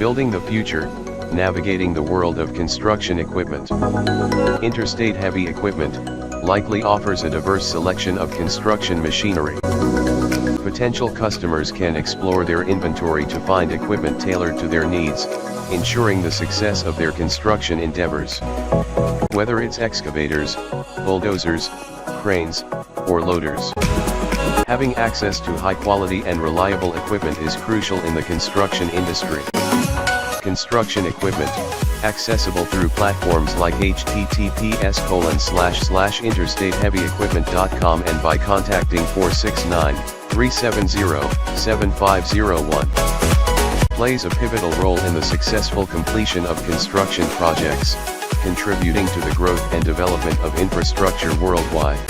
Building the future, navigating the world of construction equipment. Interstate Heavy Equipment likely offers a diverse selection of construction machinery. Potential customers can explore their inventory to find equipment tailored to their needs, ensuring the success of their construction endeavors. Whether it's excavators, bulldozers, cranes, or loaders. Having access to high-quality and reliable equipment is crucial in the construction industry. Construction equipment, accessible through platforms like https://interstateheavyequipment.com and by contacting 469-370-7501. Plays a pivotal role in the successful completion of construction projects, contributing to the growth and development of infrastructure worldwide.